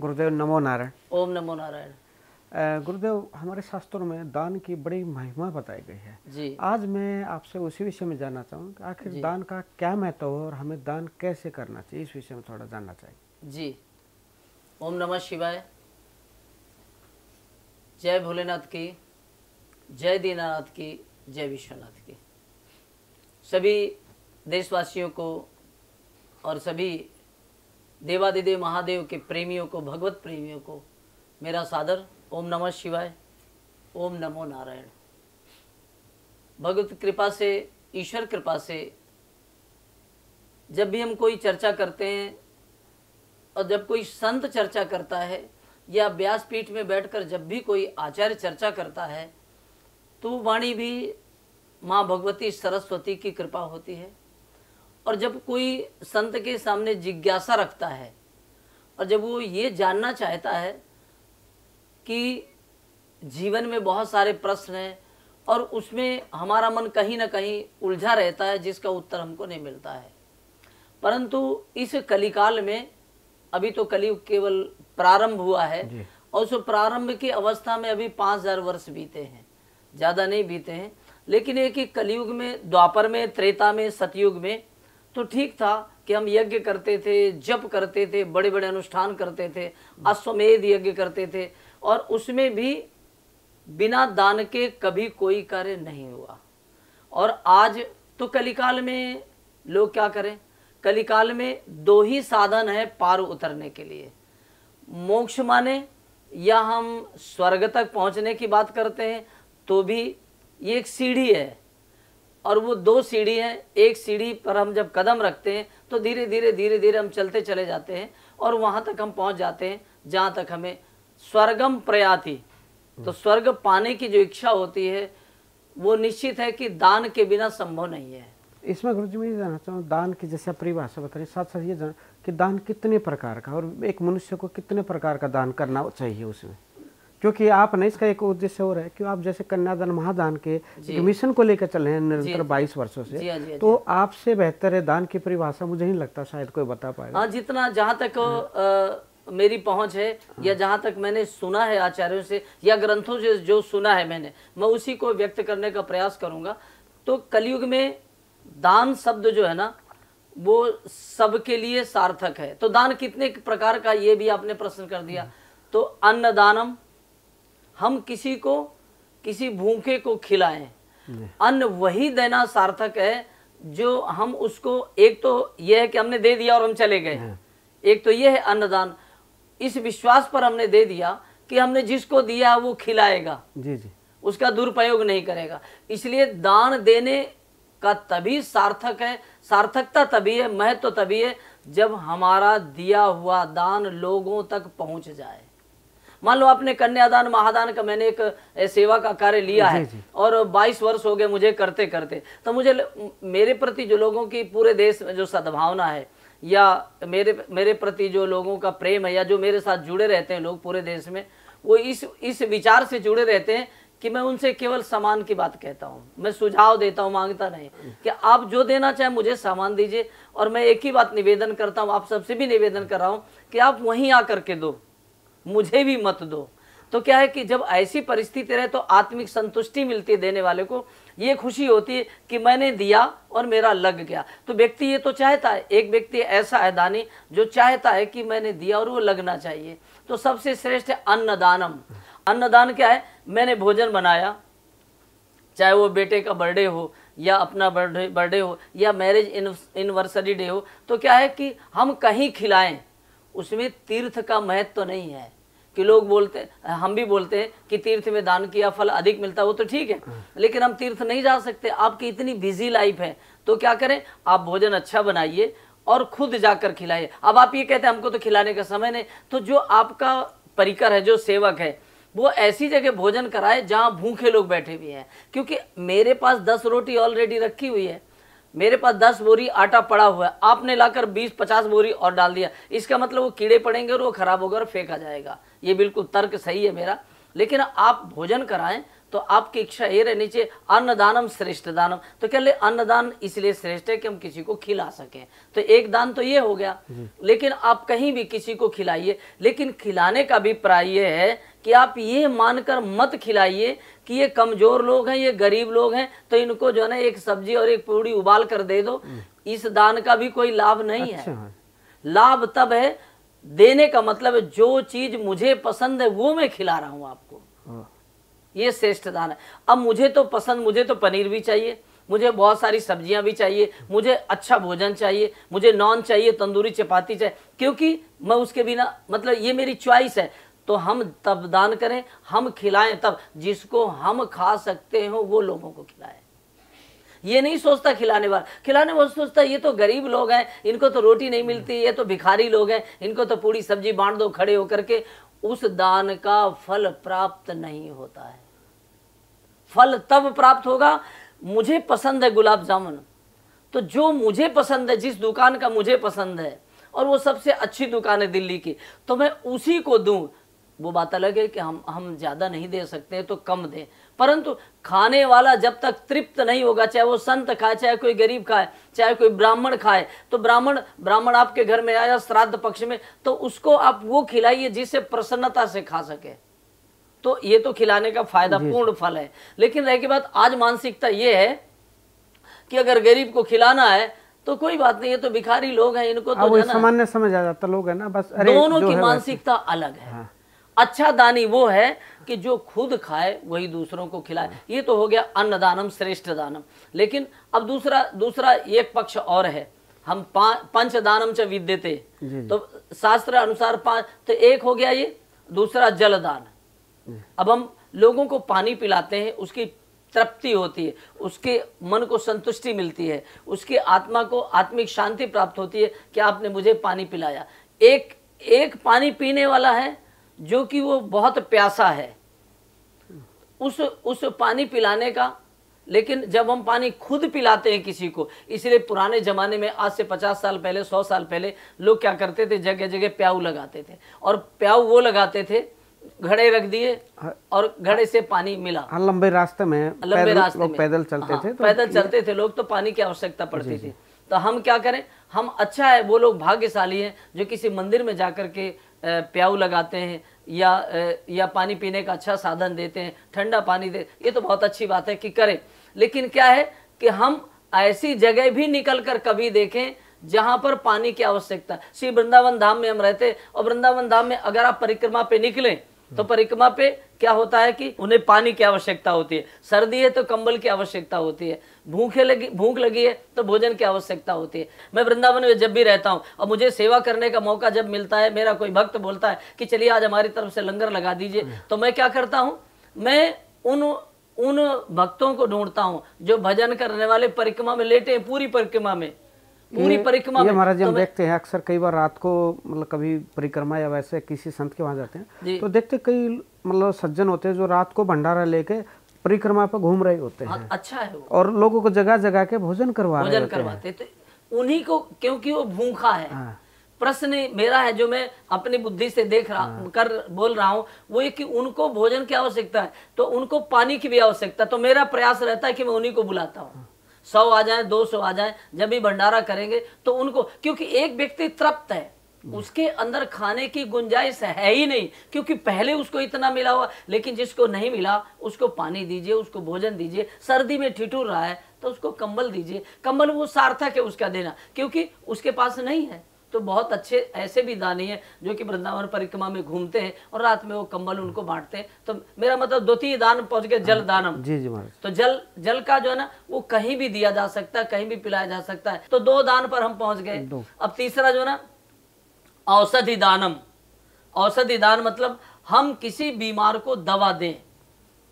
गुरुदेव नमो नारायण। ओम नमो नारायण। गुरुदेव, हमारे शास्त्रों में दान की बड़ी महिमा बताई गई है जी। आज मैं आपसे उसी विषय में जानना चाहूँ कि आखिर दान का क्या महत्व है और हमें दान कैसे करना चाहिए, इस विषय में थोड़ा जानना चाहिए। जी। ओम नमः शिवाय। जय भोलेनाथ की, जय दीनानाथ की, जय विश्वनाथ की। सभी देशवासियों को और सभी देवादिदेव महादेव के प्रेमियों को, भगवत प्रेमियों को मेरा सादर ओम नमः शिवाय, ओम नमो नारायण। भगवत कृपा से, ईश्वर कृपा से जब भी हम कोई चर्चा करते हैं और जब कोई संत चर्चा करता है या व्यासपीठ में बैठकर जब भी कोई आचार्य चर्चा करता है तो वाणी भी माँ भगवती सरस्वती की कृपा होती है। और जब कोई संत के सामने जिज्ञासा रखता है और जब वो ये जानना चाहता है कि जीवन में बहुत सारे प्रश्न हैं और उसमें हमारा मन कहीं ना कहीं उलझा रहता है जिसका उत्तर हमको नहीं मिलता है, परंतु इस कलिकाल में अभी तो कलयुग केवल प्रारंभ हुआ है और उस प्रारंभ की अवस्था में अभी 5000 वर्ष बीते हैं, ज़्यादा नहीं बीते हैं। लेकिन एक ही कलयुग में, द्वापर में, त्रेता में, सतयुग में तो ठीक था कि हम यज्ञ करते थे, जप करते थे, बड़े बड़े अनुष्ठान करते थे, अश्वमेध यज्ञ करते थे और उसमें भी बिना दान के कभी कोई कार्य नहीं हुआ। और आज तो कलिकाल में लोग क्या करें, कलिकाल में 2 ही साधन है पार उतरने के लिए, मोक्ष माने या हम स्वर्ग तक पहुंचने की बात करते हैं तो भी ये एक सीढ़ी है और वो 2 सीढ़ी हैं। एक सीढ़ी पर हम जब कदम रखते हैं तो धीरे धीरे हम चलते चले जाते हैं और वहाँ तक हम पहुँच जाते हैं जहाँ तक हमें स्वर्गम प्रयाति, तो स्वर्ग पाने की जो इच्छा होती है वो निश्चित है कि दान के बिना संभव नहीं है। इसमें गुरुजी मैं ये जानना चाहूँ, दान की जैसे परिभाषा बता रही, साथ साथ ये जान कि दान कितने प्रकार का और एक मनुष्य को कितने प्रकार का दान करना चाहिए उसमें, क्योंकि आप नहीं, इसका एक उद्देश्य हो रहा है कि आप जैसे कन्यादान महादान के एक मिशन को लेकर चल रहे हैं निरंतर 22 वर्षों से, तो आपसे बेहतर है दान की परिभाषा मुझे नहीं लगता शायद कोई बता पाएगा। हाँ, जितना जहाँ तक मेरी पहुंच है या जहाँ तक मैंने सुना है आचार्यों से या ग्रंथों से जो सुना है मैं उसी को व्यक्त करने का प्रयास करूंगा। तो कलयुग में दान शब्द जो है ना वो सबके लिए सार्थक है। तो दान कितने प्रकार का, ये भी आपने प्रश्न कर दिया। तो अन्नदानम, हम किसी को, किसी भूखे को खिलाएं, अन्न वही देना सार्थक है जो हम उसको, एक तो यह है कि हमने दे दिया और हम चले गए, एक तो यह है अन्नदान, इस विश्वास पर हमने दे दिया कि हमने जिसको दिया वो खिलाएगा, उसका दुरुपयोग नहीं करेगा। इसलिए दान देने का तभी सार्थक है, सार्थकता तभी है, महत्व तभी है जब हमारा दिया हुआ दान लोगों तक पहुंच जाए। मान लो आपने कन्यादान महादान का, मैंने एक सेवा का कार्य लिया है और 22 वर्ष हो गए मुझे करते करते, तो मुझे मेरे प्रति जो लोगों की पूरे देश में जो सद्भावना है या मेरे प्रति जो लोगों का प्रेम है या जो मेरे साथ जुड़े रहते हैं लोग पूरे देश में, वो इस विचार से जुड़े रहते हैं कि मैं उनसे केवल सामान की बात कहता हूँ, मैं सुझाव देता हूँ, मांगता नहीं कि आप जो देना चाहें मुझे सामान दीजिए। और मैं एक ही बात निवेदन करता हूँ, आप सबसे भी निवेदन कर रहा हूँ कि आप वहीं आकर के दो, मुझे भी मत दो। तो क्या है कि जब ऐसी परिस्थिति रहे तो आत्मिक संतुष्टि मिलती है देने वाले को, ये खुशी होती है कि मैंने दिया और मेरा लग गया। तो व्यक्ति ये तो चाहता है, एक व्यक्ति ऐसा है दानी जो चाहता है कि मैंने दिया और वो लगना चाहिए। तो सबसे श्रेष्ठ है अन्नदानम। अन्नदान क्या है, मैंने भोजन बनाया, चाहे वो बेटे का बर्थडे हो या अपना बर्थडे हो या मैरिज एनिवर्सरी डे हो, तो क्या है कि हम कहीं खिलाएं, उसमें तीर्थ का महत्व तो नहीं है कि लोग बोलते, हम भी बोलते हैं कि तीर्थ में दान किया फल अधिक मिलता है, वो तो ठीक है, लेकिन हम तीर्थ नहीं जा सकते, आपकी इतनी बिजी लाइफ है। तो क्या करें, आप भोजन अच्छा बनाइए और खुद जाकर खिलाइए। अब आप ये कहते हैं हमको तो खिलाने का समय नहीं, तो जो आपका परिकर है, जो सेवक है, वो ऐसी जगह भोजन कराए जहाँ भूखे लोग बैठे हुए हैं। क्योंकि मेरे पास 10 रोटी ऑलरेडी रखी हुई है, मेरे पास 10 बोरी आटा पड़ा हुआ है, आपने लाकर 20-50 बोरी और डाल दिया, इसका मतलब वो कीड़े पड़ेंगे और वो खराब होगा और फेंका जाएगा। ये बिल्कुल तर्क सही है मेरा। लेकिन आप भोजन कराएं तो आपकी इच्छा ये रहनी चाहिए अन्नदानम श्रेष्ठ दानम। तो कह ले अन्नदान इसलिए श्रेष्ठ है कि हम किसी को खिला सकें, तो एक दान तो ये हो गया। लेकिन आप कहीं भी किसी को खिलाइए, लेकिन खिलाने का अभिप्राय ये है कि आप ये मानकर मत खिलाइए कि ये कमजोर लोग हैं, ये गरीब लोग हैं, तो इनको जो है ना एक सब्जी और एक पूड़ी उबाल कर दे दो। इस दान का भी कोई लाभ नहीं है। लाभ तब है, देने का मतलब है जो चीज मुझे पसंद है वो मैं खिला रहा हूं आपको, ये श्रेष्ठ दान है। अब मुझे तो पसंद, मुझे तो पनीर भी चाहिए, मुझे बहुत सारी सब्जियां भी चाहिए, मुझे अच्छा भोजन चाहिए, मुझे नॉन चाहिए, तंदूरी चपाती चाहिए, क्योंकि मैं उसके बिना मतलब ये मेरी चॉइस है। तो हम तब दान करें, हम खिलाएं तब, जिसको हम खा सकते हो वो लोगों को खिलाएं। ये नहीं सोचता खिलाने वाला सोचता ये तो गरीब लोग हैं, इनको तो रोटी नहीं मिलती, ये तो भिखारी लोग हैं, इनको तो पूरी सब्जी बांट दो खड़े होकर के। उस दान का फल प्राप्त नहीं होता है। फल तब प्राप्त होगा, मुझे पसंद है गुलाब जामुन, तो जो मुझे पसंद है, जिस दुकान का मुझे पसंद है और वो सबसे अच्छी दुकान है दिल्ली की, तो मैं उसी को दूं। वो बात अलग है कि हम ज्यादा नहीं दे सकते तो कम दें, परंतु खाने वाला जब तक तृप्त नहीं होगा, चाहे वो संत खाए, चाहे कोई गरीब खाए, चाहे कोई ब्राह्मण खाए, तो ब्राह्मण आपके घर में आया श्राद्ध पक्ष में, तो उसको आप वो खिलाइए जिससे प्रसन्नता से खा सके। तो ये तो खिलाने का फायदा पूर्ण फल है। लेकिन रह की बात, आज मानसिकता ये है कि अगर गरीब को खिलाना है तो कोई बात नहीं, ये तो भिखारी लोग हैं, इनको तो सामान्य समझ आ जाता लोग है ना, बस दोनों की मानसिकता अलग है। हाँ। अच्छा दानी वो है कि जो खुद खाए वही दूसरों को खिलाए। ये तो हो गया अन्नदानम श्रेष्ठ दानम। लेकिन अब दूसरा एक पक्ष और है, हम पंचदानम च विद्यते, तो शास्त्र अनुसार 5, तो एक हो गया ये, दूसरा जलदान। अब हम लोगों को पानी पिलाते हैं, उसकी तृप्ति होती है, उसके मन को संतुष्टि मिलती है, उसकी आत्मा को आत्मिक शांति प्राप्त होती है कि आपने मुझे पानी पिलाया। एक पानी पीने वाला है जो कि वो बहुत प्यासा है, उस पानी पिलाने का। लेकिन जब हम पानी खुद पिलाते हैं किसी को, इसलिए पुराने जमाने में, आज से 50 साल पहले, 100 साल पहले, लोग क्या करते थे, जगह जगह प्याऊ लगाते थे। और प्याऊ वो लगाते थे, घड़े रख दिए और घड़े से पानी मिला। लंबे रास्ते में पैदल चलते थे, तो पैदल चलते थे लोग, तो पानी की आवश्यकता पड़ती थी। तो हम क्या करें, हम अच्छा है, वो लोग भाग्यशाली हैं जो किसी मंदिर में जाकर के प्याऊ लगाते हैं या पानी पीने का अच्छा साधन देते हैं, ठंडा पानी दे, ये तो बहुत अच्छी बात है कि करें। लेकिन क्या है कि हम ऐसी जगह भी निकल कर कभी देखें जहां पर पानी की आवश्यकता। श्री वृंदावन धाम में हम रहते, और वृंदावन धाम में अगर आप परिक्रमा पे निकलें तो परिक्रमा पे क्या होता है कि उन्हें पानी की आवश्यकता होती है, सर्दी है तो कंबल की आवश्यकता होती है, भूख लगी है तो भोजन की आवश्यकता होती है। मैं वृंदावन में जब भी रहता हूँ और मुझे सेवा करने का मौका जब मिलता है, मेरा कोई भक्त बोलता है कि चलिए आज हमारी तरफ से लंगर लगा दीजिए, तो मैं क्या करता हूँ, मैं उन भक्तों को ढूंढता हूँ जो भजन करने वाले परिक्रमा में लेटे हैं, पूरी परिक्रमा में ये महाराज हम देखते हैं अक्सर, कई बार रात को मतलब कभी परिक्रमा या वैसे किसी संत के वहां जाते हैं तो देखते कई मतलब सज्जन होते हैं जो रात को भंडारा लेके परिक्रमा पर घूम रहे होते हैं। अच्छा है वो। और लोगों को जगह जगह के भोजन करवाते तो उन्हीं को, क्योंकि वो भूखा है। प्रश्न मेरा है जो मैं अपनी बुद्धि से बोल रहा हूँ, वो ये कि उनको भोजन की आवश्यकता है तो उनको पानी की भी आवश्यकता। तो मेरा प्रयास रहता है कि मैं उन्हीं को बुलाता हूँ, 100 आ जाए, 200 आ जाए, जब भी भंडारा करेंगे तो उनको, क्योंकि एक व्यक्ति तृप्त है, उसके अंदर खाने की गुंजाइश है ही नहीं, क्योंकि पहले उसको इतना मिला हुआ। लेकिन जिसको नहीं मिला उसको पानी दीजिए, उसको भोजन दीजिए। सर्दी में ठिठुर रहा है तो उसको कंबल दीजिए, कंबल वो सार्थक है उसका देना, क्योंकि उसके पास नहीं है। तो बहुत अच्छे ऐसे भी दानी हैं जो कि वृंदावन परिक्रमा में घूमते हैं और रात में वो कंबल उनको बांटते हैं। तो मेरा मतलब द्वितीय दान पहुंच गए, जल दानम। जी जी महाराज। तो जल का जो है ना वो कहीं भी दिया जा सकता है, कहीं भी पिलाया जा सकता है। तो 2 दान पर हम पहुंच गए। अब तीसरा जो ना औषधि दानम। औषधि दान मतलब हम किसी बीमार को दवा दें।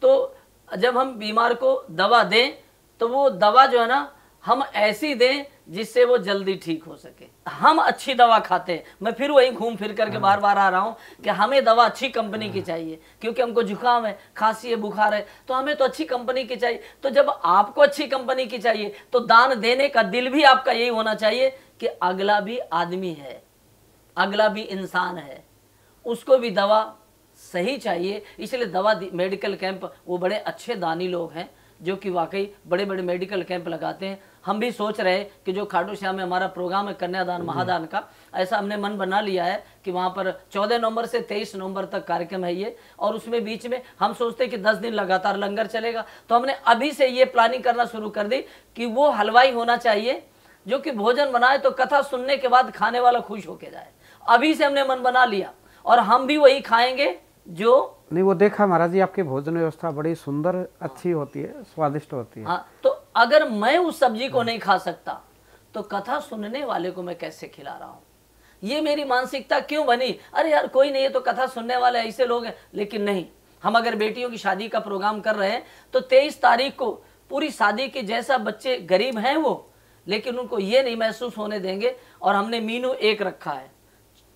तो जब हम बीमार को दवा दें तो वो दवा जो है ना हम ऐसी दें जिससे वो जल्दी ठीक हो सके। हम अच्छी दवा खाते हैं, मैं फिर वही घूम फिर करके बार बार आ रहा हूँ कि हमें दवा अच्छी कंपनी की चाहिए, क्योंकि हमको जुकाम है, खांसी है, बुखार है, तो हमें तो अच्छी कंपनी की चाहिए। तो जब आपको अच्छी कंपनी की चाहिए तो दान देने का दिल भी आपका यही होना चाहिए कि अगला भी आदमी है, अगला भी इंसान है, उसको भी दवा सही चाहिए। इसलिए मेडिकल कैंप वो बड़े अच्छे दानी लोग हैं जो कि वाकई बड़े बड़े मेडिकल कैंप लगाते हैं। हम भी सोच रहे हैं कि जो खाटू श्याम में हमारा प्रोग्राम है कन्यादान महादान का, ऐसा हमने मन बना लिया है कि वहाँ पर 14 नवंबर से 23 नवंबर तक कार्यक्रम है ये, और उसमें बीच में हम सोचते हैं कि 10 दिन लगातार लंगर चलेगा। तो हमने अभी से ये प्लानिंग करना शुरू कर दी कि वो हलवाई होना चाहिए जो कि भोजन बनाए तो कथा सुनने के बाद खाने वाला खुश होके जाए। अभी से हमने मन बना लिया और हम भी वही खाएंगे जो नहीं। वो देखा महाराज जी, आपकी भोजन व्यवस्था बड़ी सुंदर अच्छी होती है, स्वादिष्ट होती है। हाँ, तो अगर मैं उस सब्जी को नहीं खा सकता तो कथा सुनने वाले को मैं कैसे खिला रहा हूँ? ये मेरी मानसिकता क्यों बनी? अरे यार कोई नहीं है तो कथा सुनने वाले ऐसे लोग हैं। लेकिन नहीं, हम अगर बेटियों की शादी का प्रोग्राम कर रहे हैं तो 23 तारीख को पूरी शादी के जैसा बच्चे गरीब हैं वो, लेकिन उनको ये नहीं महसूस होने देंगे। और हमने मीनू एक रखा है।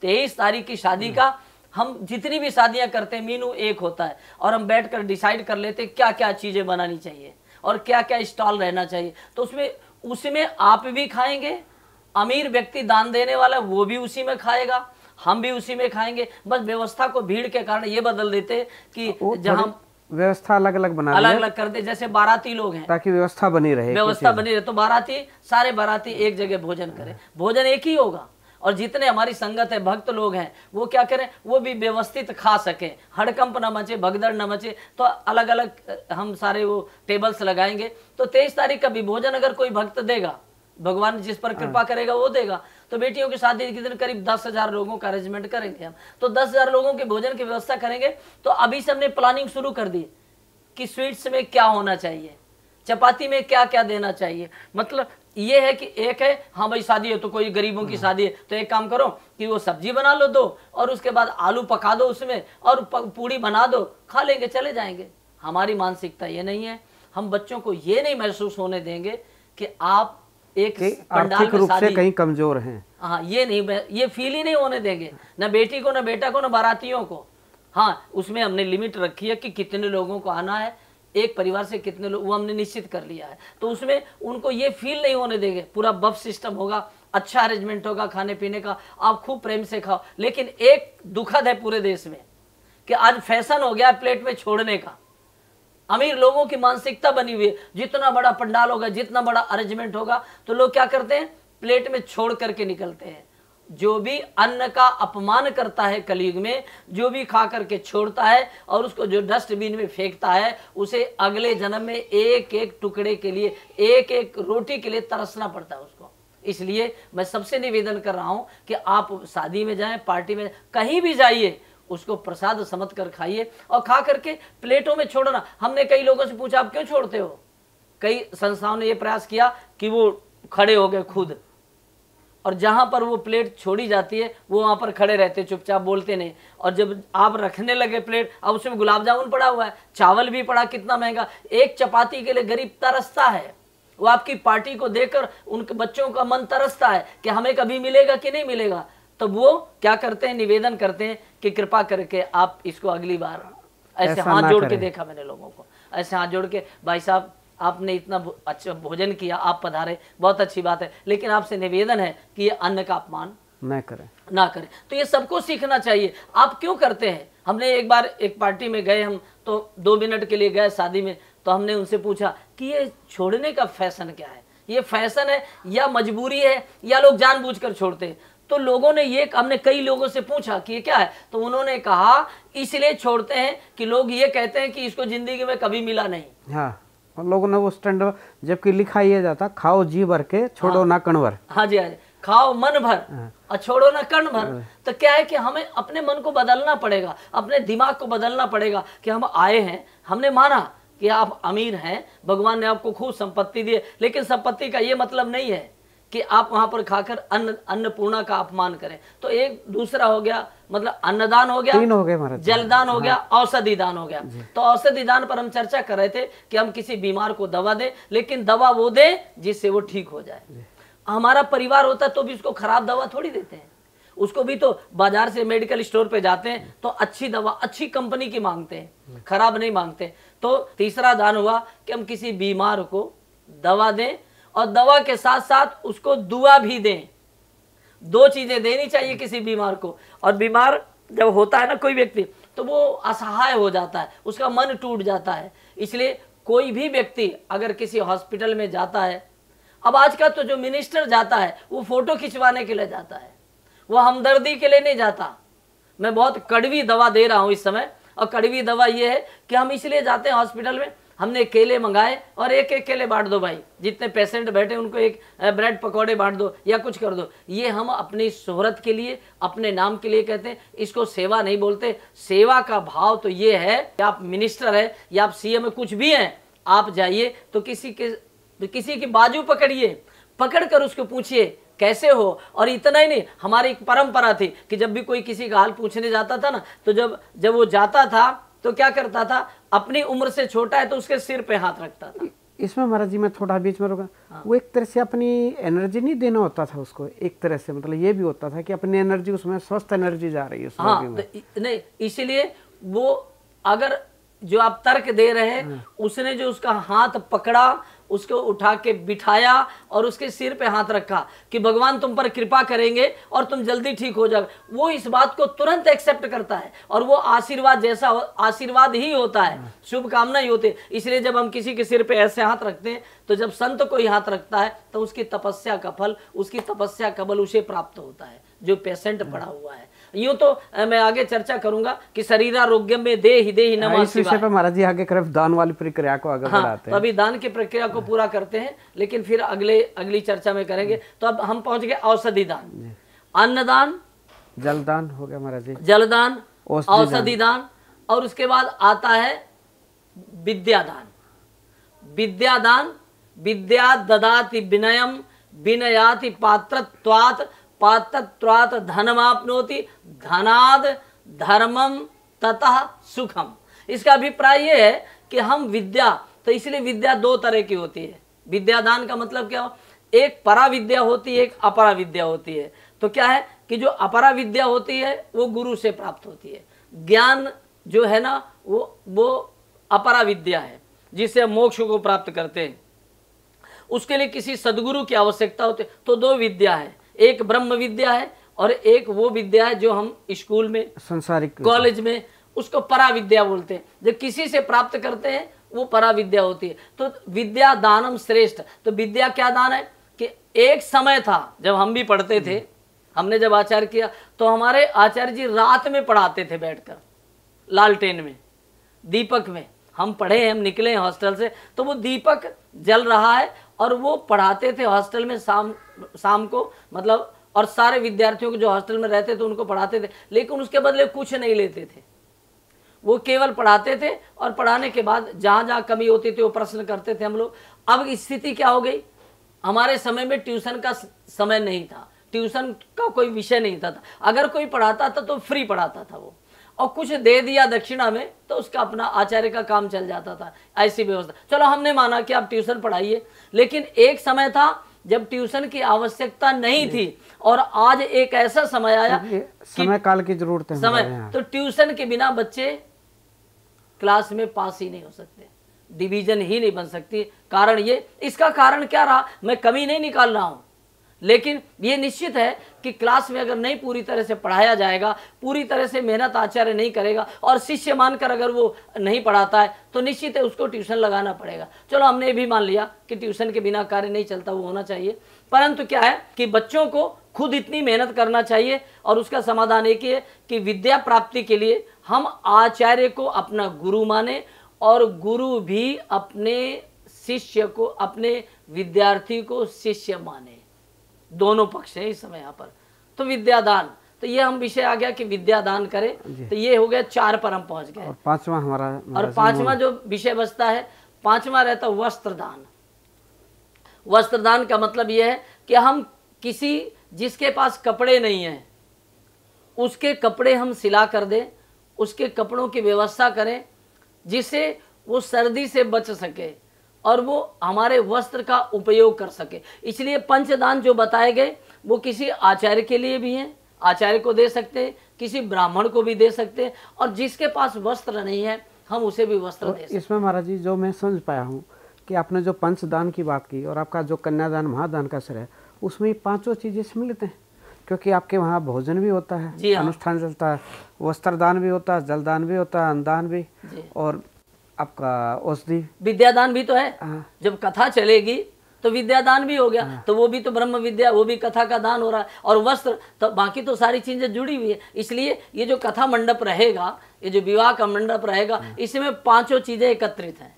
23 तारीख की शादी का हम जितनी भी शादियां करते हैं मीनू एक होता है, और हम बैठकर डिसाइड कर लेते हैं क्या क्या चीजें बनानी चाहिए और क्या क्या स्टॉल रहना चाहिए। तो उसमें आप भी खाएंगे, अमीर व्यक्ति दान देने वाला वो भी उसी में खाएगा, हम भी उसी में खाएंगे। बस व्यवस्था को भीड़ के कारण ये बदल देते हैं कि जहां व्यवस्था अलग अलग बना अलग अलग कर दे, जैसे बाराती लोग हैं ताकि व्यवस्था बनी रहे, व्यवस्था बनी रहे। तो सारे बाराती एक जगह भोजन करें, भोजन एक ही होगा। और जितने हमारी संगत है, भक्त लोग हैं, वो क्या करें, वो भी व्यवस्थित खा सके, हड़कंप न मचे, भगदड़ न मचे। तो अलग अलग हम सारे वो टेबल्स लगाएंगे। तो 23 तारीख का भी भोजन अगर कोई भक्त देगा, भगवान जिस पर कृपा करेगा वो देगा। तो बेटियों की शादी के दिन करीब 10,000 लोगों का अरेंजमेंट करेंगे हम। तो 10,000 लोगों के भोजन की व्यवस्था करेंगे। तो अभी से हमने प्लानिंग शुरू कर दी कि स्वीट्स में क्या होना चाहिए, चपाती में क्या क्या देना चाहिए। मतलब ये है कि एक है, हाँ भाई शादी है तो कोई गरीबों की शादी है तो एक काम करो कि वो सब्जी बना लो दो, और उसके बाद आलू पका दो उसमें, और पूड़ी बना दो, खा लेंगे चले जाएंगे। हमारी मानसिकता ये नहीं है। हम बच्चों को ये नहीं महसूस होने देंगे कि आप एक पंडाल में रूप से कहीं कमजोर हैं। हाँ, ये फील ही नहीं होने देंगे, न बेटी को, न बेटा को, न बारातियों को। हाँ, उसमें हमने लिमिट रखी है कि कितने लोगों को आना है, एक परिवार से कितने लोग, वो हमने निश्चित कर लिया है। तो उसमें उनको ये फील नहीं होने देंगे। पूरा बफ सिस्टम होगा, अच्छा अरेंजमेंट होगा खाने पीने का, आप खूब प्रेम से खाओ। लेकिन एक दुखद है पूरे देश में कि आज फैशन हो गया प्लेट में छोड़ने का। अमीर लोगों की मानसिकता बनी हुई है, जितना बड़ा पंडाल होगा, जितना बड़ा अरेंजमेंट होगा, तो लोग क्या करते हैं, प्लेट में छोड़ करके निकलते हैं। जो भी अन्न का अपमान करता है कलयुग में, जो भी खा करके छोड़ता है और उसको जो डस्टबिन में फेंकता है, उसे अगले जन्म में एक एक टुकड़े के लिए, एक एक रोटी के लिए तरसना पड़ता है उसको। इसलिए मैं सबसे निवेदन कर रहा हूं कि आप शादी में जाएं, पार्टी में, कहीं भी जाइए, उसको प्रसाद समझ कर खाइए और खा करके प्लेटों में छोड़ना। हमने कई लोगों से पूछा आप क्यों छोड़ते हो? कई संस्थाओं ने यह प्रयास किया कि वो खड़े हो गए खुद, और जहां पर वो प्लेट छोड़ी जाती है वो वहां पर खड़े रहते, चुपचाप बोलते नहीं। और जब आप रखने लगे प्लेट, अब उसमें गुलाब जामुन पड़ा हुआ है, चावल भी पड़ा, कितना महंगा, एक चपाती के लिए गरीब तरसता है। वो आपकी पार्टी को देखकर उनके बच्चों का मन तरसता है कि हमें कभी मिलेगा कि नहीं मिलेगा। तब वो क्या करते हैं, निवेदन करते हैं कि कृपा करके आप इसको अगली बार ऐसे हाथ जोड़ के, देखा मैंने लोगों को ऐसे हाथ जोड़ के, भाई साहब आपने इतना अच्छा भोजन किया, आप पधारे, बहुत अच्छी बात है, लेकिन आपसे निवेदन है कि ये अन्न का अपमान ना करें। तो ये सबको सीखना चाहिए। आप क्यों करते हैं? हमने एक बार एक पार्टी में गए, हम तो 2 मिनट के लिए गए शादी में, तो हमने उनसे पूछा कि ये छोड़ने का फैशन क्या है, ये फैशन है या मजबूरी है या लोग जानबूझकर छोड़ते हैं? तो लोगों ने ये, हमने कई लोगों से पूछा कि ये क्या है, तो उन्होंने कहा इसलिए छोड़ते हैं कि लोग ये कहते हैं कि इसको जिंदगी में कभी मिला नहीं। हाँ, और लोगों ने वो स्टैंड, जबकि लिखा ये जाता, खाओ जी भर के, छोड़ो ना कण भर। हाँ जी, हाँ जी, खाओ मन भर और छोड़ो ना कण भर। तो क्या है कि हमें अपने मन को बदलना पड़ेगा, अपने दिमाग को बदलना पड़ेगा कि हम आए हैं, हमने माना कि आप अमीर हैं, भगवान ने आपको खूब संपत्ति दी है, लेकिन संपत्ति का ये मतलब नहीं है कि आप वहां पर खाकर अन्नपूर्णा का अपमान करें। तो एक दूसरा हो गया, मतलब अन्नदान हो गया, 3 हो गए महाराज, जलदान हो गया, औषधि दान हो गया। तो औषधि दान पर हम चर्चा कर रहे थे कि हम किसी बीमार को दवा दें, लेकिन दवा वो दें जिससे वो ठीक हो जाए। हमारा परिवार होता तो भी उसको खराब दवा थोड़ी देते हैं, उसको भी तो बाजार से मेडिकल स्टोर पे जाते हैं तो अच्छी दवा, अच्छी कंपनी की मांगते हैं, खराब नहीं मांगते। तो तीसरा दान हुआ कि हम किसी बीमार को दवा दें और दवा के साथ साथ उसको दुआ भी दें। 2 चीजें देनी चाहिए किसी बीमार को। और बीमार जब होता है ना कोई व्यक्ति, तो वो असहाय हो जाता है, उसका मन टूट जाता है। इसलिए कोई भी व्यक्ति अगर किसी हॉस्पिटल में जाता है, अब आज का तो जो मिनिस्टर जाता है वो फोटो खिंचवाने के लिए जाता है, वो हमदर्दी के लिए नहीं जाता। मैं बहुत कड़वी दवा दे रहा हूं इस समय, और कड़वी दवा ये है कि हम इसलिए जाते हैं हॉस्पिटल में, हमने केले मंगाए और एक एक केले बांट दो भाई, जितने पेशेंट बैठे उनको एक ब्रेड पकौड़े बांट दो या कुछ कर दो। ये हम अपनी शोहरत के लिए, अपने नाम के लिए कहते हैं, इसको सेवा नहीं बोलते। सेवा का भाव तो ये है कि आप मिनिस्टर है या आप सीएम कुछ भी हैं, आप जाइए तो किसी की बाजू पकड़िए, पकड़ कर उसको पूछिए कैसे हो। और इतना ही नहीं, हमारी एक परंपरा थी कि जब भी कोई किसी का हाल पूछने जाता था ना, तो जब वो जाता था तो क्या करता था, अपनी उम्र से छोटा है तो उसके सिर पे हाथ रखता था। इसमें महाराज जी मैं थोड़ा बीच में रुका, वो एक तरह से अपनी एनर्जी नहीं देना होता था उसको, एक तरह से मतलब ये भी होता था कि अपनी एनर्जी उसमें स्वस्थ एनर्जी जा रही है उसमें। हाँ, तो नहीं, इसीलिए वो अगर जो आप तर्क दे रहे हैं, उसने जो उसका हाथ पकड़ा, उसको उठा के बिठाया और उसके सिर पे हाथ रखा कि भगवान तुम पर कृपा करेंगे और तुम जल्दी ठीक हो जाओ, वो इस बात को तुरंत एक्सेप्ट करता है और वो आशीर्वाद जैसा आशीर्वाद ही होता है, शुभकामना ही होती है। इसलिए जब हम किसी के सिर पे ऐसे हाथ रखते हैं, तो जब संत कोई हाथ रखता है तो उसकी तपस्या का फल, उसकी तपस्या का बल उसे प्राप्त होता है जो पेशेंट पड़ा हुआ है। यूं तो मैं आगे चर्चा करूंगा कि शरीरारोग्य में देहि नमः इस विषय पर महाराज जी आगे करब दान वाली प्रक्रिया को आगे बढ़ाते हैं। तो अभी दान की प्रक्रिया को पूरा करते हैं, लेकिन फिर अगली चर्चा में करेंगे। तो अब हम पहुंच गए औषधि दान, अन्नदान, जलदान हो गया महाराज जी, जलदान, औषधि दान, और उसके बाद आता है विद्यादान। विद्यादान, विद्या ददाति विनयम, विनयाति पात्रत्वात्, पात्रत्वात् धनमाप्नोति, धनाद धर्मम ततः सुखम। इसका अभिप्राय ये है कि हम विद्या, तो इसलिए विद्या दो तरह की होती है। विद्यादान का मतलब क्या हो, एक परा विद्या होती है, एक अपरा विद्या होती है। तो क्या है कि जो अपरा विद्या होती है वो गुरु से प्राप्त होती है। ज्ञान जो है ना वो अपरा विद्या है जिससे मोक्ष को प्राप्त करते हैं। उसके लिए किसी सदगुरु की आवश्यकता होती है। तो दो विद्या है, एक ब्रह्म विद्या है और एक वो विद्या है जो हम स्कूल में, संसारिक कॉलेज में, उसको परा विद्या बोलते हैं। जब किसी से प्राप्त करते हैं वो परा विद्या होती है। तो विद्या दानम श्रेष्ठ। तो विद्या क्या दान है कि एक समय था जब हम भी पढ़ते थे, हमने जब आचार्य किया तो हमारे आचार्य जी रात में पढ़ाते थे बैठकर, लालटेन में, दीपक में। हम पढ़े, हम निकले हैं हॉस्टल से तो वो दीपक जल रहा है और वो पढ़ाते थे हॉस्टल में शाम को, मतलब, और सारे विद्यार्थियों को जो हॉस्टल में रहते थे उनको पढ़ाते थे, लेकिन उसके बदले कुछ नहीं लेते थे। वो केवल पढ़ाते थे और पढ़ाने के बाद जहाँ जहाँ कमी होती थी वो प्रश्न करते थे हम लोग। अब स्थिति क्या हो गई, हमारे समय में ट्यूशन का समय नहीं था, ट्यूशन का कोई विषय नहीं था। अगर कोई पढ़ाता था तो फ्री पढ़ाता था वो, और कुछ दे दिया दक्षिणा में तो उसका अपना आचार्य का काम चल जाता था। ऐसी व्यवस्था, चलो हमने माना कि आप ट्यूशन पढ़ाइए, लेकिन एक समय था जब ट्यूशन की आवश्यकता नहीं थी और आज एक ऐसा समय आया, समय काल की जरूरत है समय, तो ट्यूशन के बिना बच्चे क्लास में पास ही नहीं हो सकते, डिवीजन ही नहीं बन सकती। कारण ये, इसका कारण क्या रहा, मैं कमी नहीं निकाल रहा हूं, लेकिन ये निश्चित है कि क्लास में अगर नहीं पूरी तरह से पढ़ाया जाएगा, पूरी तरह से मेहनत आचार्य नहीं करेगा और शिष्य मानकर अगर वो नहीं पढ़ाता है तो निश्चित है उसको ट्यूशन लगाना पड़ेगा। चलो हमने ये भी मान लिया कि ट्यूशन के बिना कार्य नहीं चलता, वो होना चाहिए, परंतु क्या है कि बच्चों को खुद इतनी मेहनत करना चाहिए। और उसका समाधान एक ही है कि विद्या प्राप्ति के लिए हम आचार्य को अपना गुरु माने और गुरु भी अपने शिष्य को, अपने विद्यार्थी को शिष्य माने। दोनों पक्ष हैं इस समय यहाँ पर। तो विद्यादान, तो ये हम विषय आ गया कि विद्यादान करें। तो ये हो गया 4 पर हम पहुंच गए। और पांचवा हमारा, और पांचवा जो विषय बचता है, पांचवा रहता है वस्त्रदान। वस्त्रदान का मतलब यह है कि हम किसी जिसके पास कपड़े नहीं हैं उसके कपड़े हम सिला कर दें, उसके कपड़ों की व्यवस्था करें जिससे वो सर्दी से बच सके और वो हमारे वस्त्र का उपयोग कर सके। इसलिए पंचदान जो बताए गए वो किसी आचार्य के लिए भी हैं, आचार्य को दे सकते हैं, किसी ब्राह्मण को भी दे सकते हैं, और जिसके पास वस्त्र नहीं है हम उसे भी वस्त्र दे सकते हैं। इसमें महाराज जी जो मैं समझ पाया हूँ कि आपने जो पंचदान की बात की और आपका जो कन्यादान महादान का सर है, उसमें 5 चीज़ें सम्मिलित हैं, क्योंकि आपके वहाँ भोजन भी होता है, जी हाँ। अनुष्ठान चलता है, वस्त्रदान भी होता है, जलदान भी होता है, अन्नदान भी, जी। और आपका औषधि विद्यादान भी तो है। हाँ। जब कथा चलेगी तो विद्यादान भी हो गया, तो वो भी तो ब्रह्म विद्या, वो भी कथा का दान हो रहा है। और वस्त्र तो बाकी तो सारी चीजें जुड़ी हुई है। इसलिए ये जो कथा मंडप रहेगा, ये जो विवाह का मंडप रहेगा, इसमें पांचों चीजें एकत्रित हैं,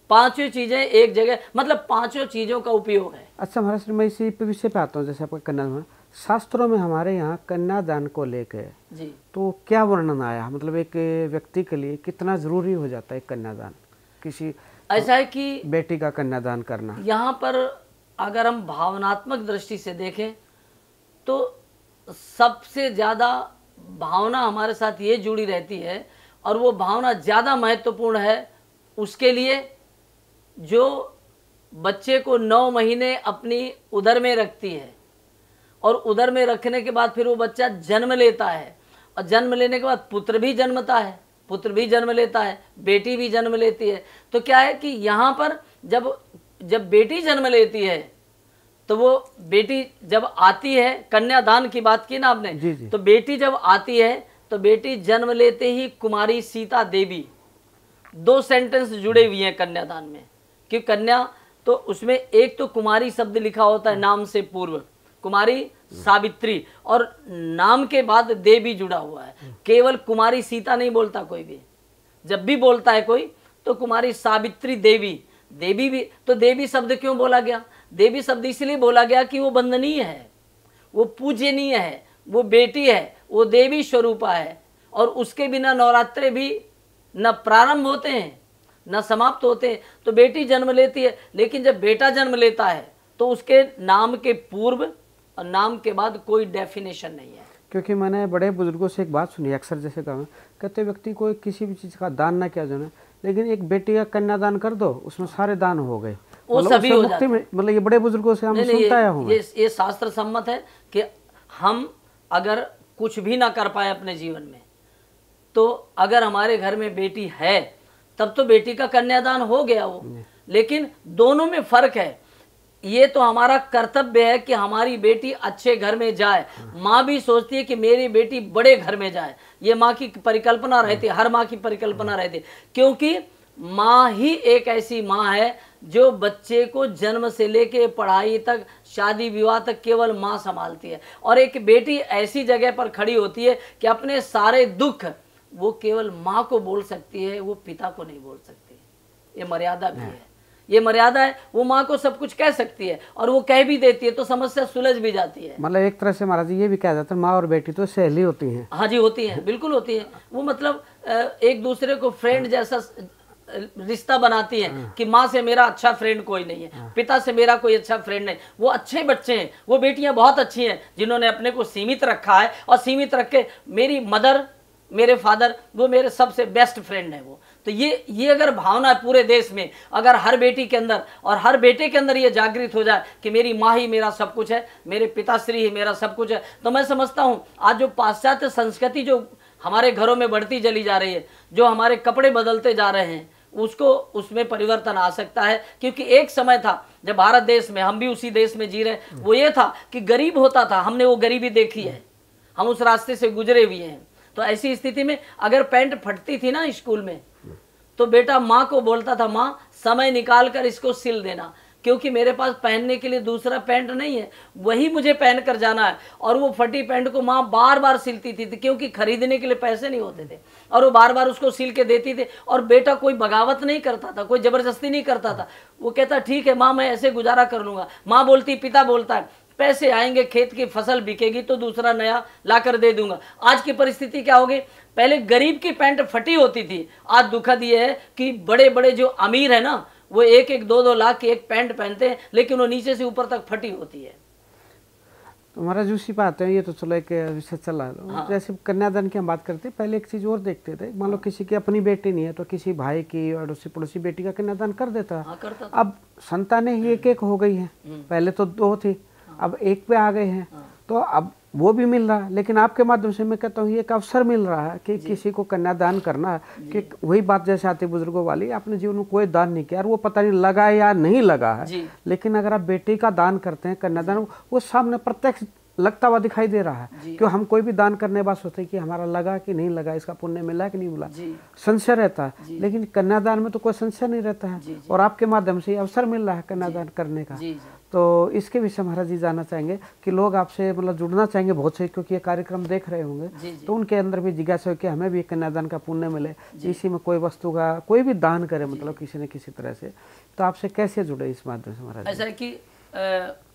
पांचों चीजें एक जगह, मतलब पांचों चीजों का उपयोग है। अच्छा महाराज, मैं इसी पे विषय पे आता हूँ। जैसे आपका कन्यादान, शास्त्रों में हमारे यहाँ कन्यादान को लेकर जी। तो क्या वर्णन आया, मतलब एक व्यक्ति के लिए कितना जरूरी हो जाता है कन्यादान, किसी ऐसा है कि बेटी का कन्यादान करना? यहाँ पर अगर हम भावनात्मक दृष्टि से देखें तो सबसे ज़्यादा भावना हमारे साथ ये जुड़ी रहती है, और वो भावना ज़्यादा महत्वपूर्ण है उसके लिए जो बच्चे को 9 महीने अपनी उदर में रखती है, और उदर में रखने के बाद फिर वो बच्चा जन्म लेता है, और जन्म लेने के बाद पुत्र भी जन्मता है, पुत्र भी जन्म लेता है, बेटी भी जन्म लेती है। तो क्या है कि यहाँ पर जब बेटी जन्म लेती है तो वो बेटी जब आती है, कन्यादान की बात की ना आपने, जी जी। तो बेटी जब आती है तो बेटी जन्म लेते ही कुमारी सीता देवी, 2 सेंटेंस जुड़े हुए हैं कन्यादान में। कि कन्या तो उसमें एक तो कुमारी शब्द लिखा होता है नाम से पूर्व, कुमारी सावित्री, और नाम के बाद देवी जुड़ा हुआ है। केवल कुमारी सीता नहीं बोलता कोई भी, जब भी बोलता है कोई तो कुमारी सावित्री देवी, देवी भी। तो देवी शब्द क्यों बोला गया? देवी शब्द इसलिए बोला गया कि वो वंदनीय है, वो पूजनीय है, वो बेटी है, वो देवी स्वरूपा है, और उसके बिना नवरात्रे भी न प्रारंभ होते हैं न समाप्त होते हैं। तो बेटी जन्म लेती है, लेकिन जब बेटा जन्म लेता है तो उसके नाम के पूर्व और नाम के बाद कोई डेफिनेशन नहीं है। क्योंकि मैंने बड़े बुजुर्गों से एक बात सुनी, अक्सर जैसे कहा, कहते व्यक्ति को किसी भी चीज़ का दान ना किया जाए, लेकिन एक बेटी का कन्यादान कर दो, उसमें सारे दान हो गए, वो मतलब सभी उससे हो मुक्ति जाते हैं। मतलब ये बड़े बुजुर्गों से हम सुनता आया हूँ। ये शास्त्र सम्मत है कि हम अगर कुछ भी ना कर पाए अपने जीवन में, तो अगर हमारे घर में बेटी है तब तो बेटी का कन्यादान हो गया वो। लेकिन दोनों में फर्क है। ये तो हमारा कर्तव्य है कि हमारी बेटी अच्छे घर में जाए। माँ भी सोचती है कि मेरी बेटी बड़े घर में जाए, ये माँ की परिकल्पना रहती है, हर माँ की परिकल्पना रहती है, क्योंकि माँ ही एक ऐसी माँ है जो बच्चे को जन्म से लेके पढ़ाई तक, शादी विवाह तक केवल माँ संभालती है। और एक बेटी ऐसी जगह पर खड़ी होती है कि अपने सारे दुख वो केवल माँ को बोल सकती है, वो पिता को नहीं बोल सकती। ये मर्यादा भी है, ये मर्यादा है। वो माँ को सब कुछ कह सकती है और वो कह भी देती है, तो समस्या सुलझ भी जाती है। मतलब एक तरह से महाराज जी ये भी कहा जाता है माँ और बेटी तो सहेली होती हैं। हाँ जी, होती है, बिल्कुल होती है। वो मतलब एक दूसरे को फ्रेंड जैसा रिश्ता बनाती है कि माँ से मेरा अच्छा फ्रेंड कोई नहीं है, पिता से मेरा कोई अच्छा फ्रेंड नहीं। वो अच्छे बच्चे हैं, वो बेटियां बहुत अच्छी हैं जिन्होंने अपने को सीमित रखा है, और सीमित रख के मेरी मदर, मेरे फादर, वो मेरे सबसे बेस्ट फ्रेंड है वो। तो ये अगर भावना पूरे देश में अगर हर बेटी के अंदर और हर बेटे के अंदर ये जागृत हो जाए कि मेरी माँ ही मेरा सब कुछ है, मेरे पिताश्री ही मेरा सब कुछ है, तो मैं समझता हूँ आज जो पाश्चात्य संस्कृति जो हमारे घरों में बढ़ती चली जा रही है, जो हमारे कपड़े बदलते जा रहे हैं, उसमें परिवर्तन आ सकता है। क्योंकि एक समय था जब भारत देश में, हम भी उसी देश में जी रहे, वो ये था कि गरीब होता था, हमने वो गरीबी देखी है, हम उस रास्ते से गुजरे हुए हैं। तो ऐसी स्थिति में अगर पैंट फटती थी ना स्कूल में, तो बेटा माँ को बोलता था, माँ समय निकाल कर इसको सिल देना, क्योंकि मेरे पास पहनने के लिए दूसरा पैंट नहीं है, वही मुझे पहन कर जाना है। और वो फटी पैंट को माँ बार बार सिलती थी, क्योंकि खरीदने के लिए पैसे नहीं होते थे, और वो बार बार उसको सिल के देती थी। और बेटा कोई बगावत नहीं करता था, कोई जबरदस्ती नहीं करता था, वो कहता ठीक है माँ, मैं ऐसे गुजारा कर लूंगा। माँ बोलती, पिता बोलता है पैसे आएंगे, खेत की फसल बिकेगी तो दूसरा नया ला कर दे दूंगा। आज की परिस्थिति क्या हो गई? पहले गरीब की पैंट फटी होती थी, आज दुखद ये है कि बड़े बड़े जो अमीर है ना, वो 1-1, 2-2 लाख की एक पैंट पहनते हैं, लेकिन वो नीचे से ऊपर तक फटी होती है। तो महाराज उसी पे आते हैं, ये तो चलो एक विषय चल रहा है। हाँ। जैसे कन्यादान की हम बात करते हैं, पहले एक चीज और देखते थे, मान लो किसी की अपनी बेटी नहीं है तो किसी भाई की अड़ोसी पड़ोसी बेटी का कन्यादान कर देता। हाँ, करता था। अब संतानें ही एक हो गई हैं, पहले तो 2 थी, अब 1 पे आ गए हैं, तो अब वो भी मिल रहा है। लेकिन आपके माध्यम से मैं कहता हूँ ये एक अवसर मिल रहा है कि किसी को कन्यादान करना है, कि वही बात जैसे आती बुजुर्गों वाली, आपने जीवन में कोई दान नहीं किया और वो पता नहीं लगा या नहीं लगा है, लेकिन अगर आप बेटी का दान करते हैं कन्यादान, वो सामने प्रत्यक्ष लगता हुआ दिखाई दे रहा है। क्यों हम कोई भी दान करने बाद सोचते हैं कि हमारा लगा कि नहीं लगा, इसका पुण्य मिला कि नहीं मिला, संशय रहता है। लेकिन कन्यादान में तो कोई संशय नहीं रहता है और आपके माध्यम से अवसर मिल रहा है कन्यादान करने का। तो इसके विषय महाराज जी जानना चाहेंगे कि लोग आपसे मतलब जुड़ना चाहेंगे बहुत से, क्योंकि ये कार्यक्रम देख रहे होंगे तो उनके अंदर भी जिज्ञासा हो कि हमें भी कन्यादान का पुण्य मिले, इसी में कोई वस्तु का कोई भी दान करे मतलब किसी न किसी तरह से, तो आपसे कैसे जुड़े इस माध्यम से महाराज? ऐसा है कि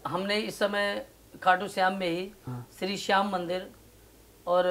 हमने इस समय खाटू श्याम में ही श्री श्याम मंदिर और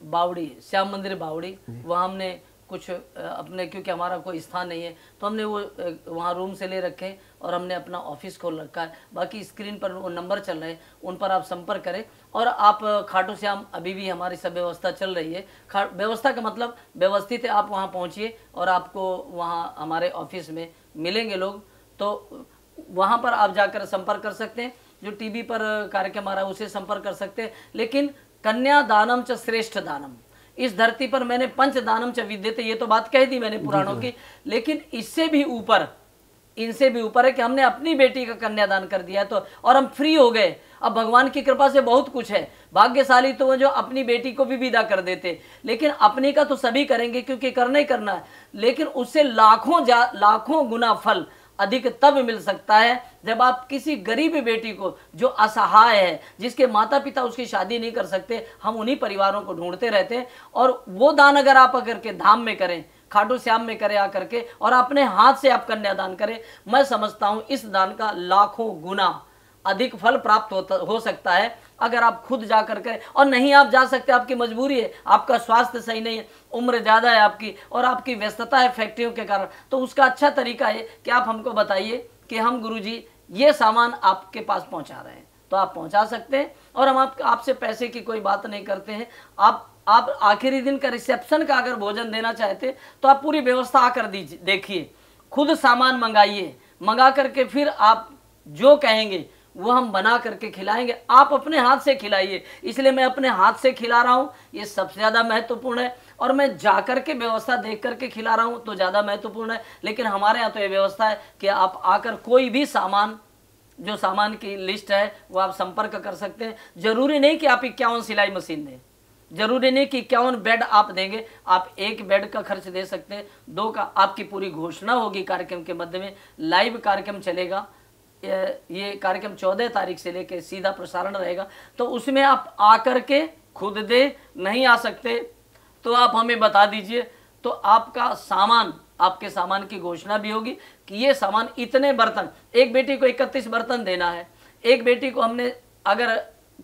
बावड़ी, श्याम मंदिर बावड़ी, वहाँ हमने कुछ अपने, क्योंकि हमारा कोई स्थान नहीं है तो हमने वो वहाँ रूम से ले रखे और हमने अपना ऑफिस खोल रखा है। बाकी स्क्रीन पर वो नंबर चल रहे हैं, उन पर आप संपर्क करें। और आप खाटू श्याम अभी भी हमारी सब व्यवस्था चल रही है। व्यवस्था का मतलब व्यवस्थित है, आप वहाँ पहुँचिए और आपको वहाँ हमारे ऑफिस में मिलेंगे लोग, तो वहाँ पर आप जाकर संपर्क कर सकते हैं। जो टीवी पर कार्यक्रम आ रहा है उसे संपर्क कर सकते हैं। लेकिन कन्या दानम च श्रेष्ठ दानम, इस धरती पर मैंने पंच दानम च विद्यते, ये तो बात कह दी मैंने पुराणों की, लेकिन इससे भी ऊपर, इनसे भी ऊपर है कि हमने अपनी बेटी का कन्यादान कर दिया तो, और हम फ्री हो गए। अब भगवान की कृपा से बहुत कुछ है। भाग्यशाली तो वो जो अपनी बेटी को भी विदा कर देते, लेकिन अपनी का तो सभी करेंगे क्योंकि करना ही करना है। लेकिन उससे लाखों गुना फल अधिक तब मिल सकता है जब आप किसी गरीब बेटी को, जो असहाय है, जिसके माता पिता उसकी शादी नहीं कर सकते, हम उन्हीं परिवारों को ढूंढते रहते हैं। और वो दान अगर आप अगर के धाम में करें, खाटू श्याम में करें आकर के, और अपने हाथ से आप कन्यादान करें, मैं समझता हूं इस दान का लाखों गुना अधिक फल प्राप्त हो सकता है अगर आप खुद जाकर करें। और नहीं आप जा सकते, आपकी मजबूरी है, आपका स्वास्थ्य सही नहीं है, उम्र ज़्यादा है आपकी, और आपकी व्यस्तता है फैक्ट्रियों के कारण, तो उसका अच्छा तरीका है कि आप हमको बताइए कि हम गुरुजी ये सामान आपके पास पहुंचा रहे हैं, तो आप पहुंचा सकते हैं। और हम आपसे पैसे की कोई बात नहीं करते हैं। आप आखिरी दिन का रिसेप्शन का अगर भोजन देना चाहते तो आप पूरी व्यवस्था आकर दीजिए, देखिए, खुद सामान मंगाइए, मंगा करके फिर आप जो कहेंगे वो हम बना करके खिलाएंगे। आप अपने हाथ से खिलाइए, इसलिए मैं अपने हाथ से खिला रहा हूँ, ये सबसे ज़्यादा महत्वपूर्ण है। और मैं जाकर के व्यवस्था देख करके खिला रहा हूँ तो ज़्यादा महत्वपूर्ण है। लेकिन हमारे यहाँ तो ये व्यवस्था है कि आप आकर कोई भी सामान, जो सामान की लिस्ट है वो आप संपर्क कर सकते हैं। जरूरी नहीं कि आप 51 सिलाई मशीन दें, जरूरी नहीं कि 51 बेड आप देंगे, आप एक बेड का खर्च दे सकते हैं, 2 का। आपकी पूरी घोषणा होगी कार्यक्रम के मध्य में, लाइव कार्यक्रम चलेगा। ये कार्यक्रम 14 तारीख से लेके सीधा प्रसारण रहेगा, तो उसमें आप आकर के खुद दे, नहीं आ सकते तो आप हमें बता दीजिए, तो आपका सामान, आपके सामान की घोषणा भी होगी कि ये सामान इतने बर्तन, एक बेटी को 31 बर्तन देना है, एक बेटी को हमने अगर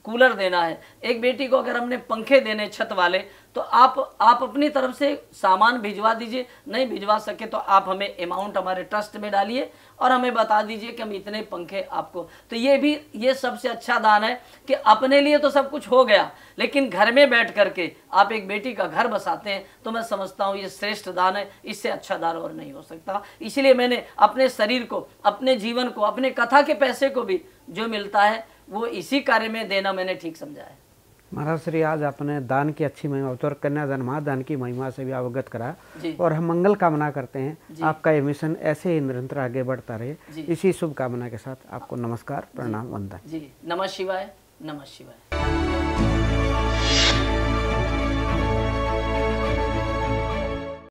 कूलर देना है, एक बेटी को अगर हमने पंखे देने छत वाले, तो आप अपनी तरफ से सामान भिजवा दीजिए। नहीं भिजवा सके तो आप हमें अमाउंट हमारे ट्रस्ट में डालिए और हमें बता दीजिए कि हम इतने पंखे आपको। तो ये सबसे अच्छा दान है कि अपने लिए तो सब कुछ हो गया, लेकिन घर में बैठ करके आप एक बेटी का घर बसाते हैं, तो मैं समझता हूँ ये श्रेष्ठ दान है, इससे अच्छा दान और नहीं हो सकता। इसलिए मैंने अपने शरीर को, अपने जीवन को, अपने कथा के पैसे को भी जो मिलता है वो इसी कार्य में देना मैंने ठीक समझा है। महाराज श्री, आज आपने दान की अच्छी महिमा और कन्यादान महादान की महिमा से भी अवगत करा, और हम मंगल कामना करते हैं आपका ये मिशन ऐसे ही निरंतर आगे बढ़ता रहे। इसी शुभकामना के साथ आपको नमस्कार, प्रणाम, वंदन। जी, नमः शिवाय, नमः शिवाय।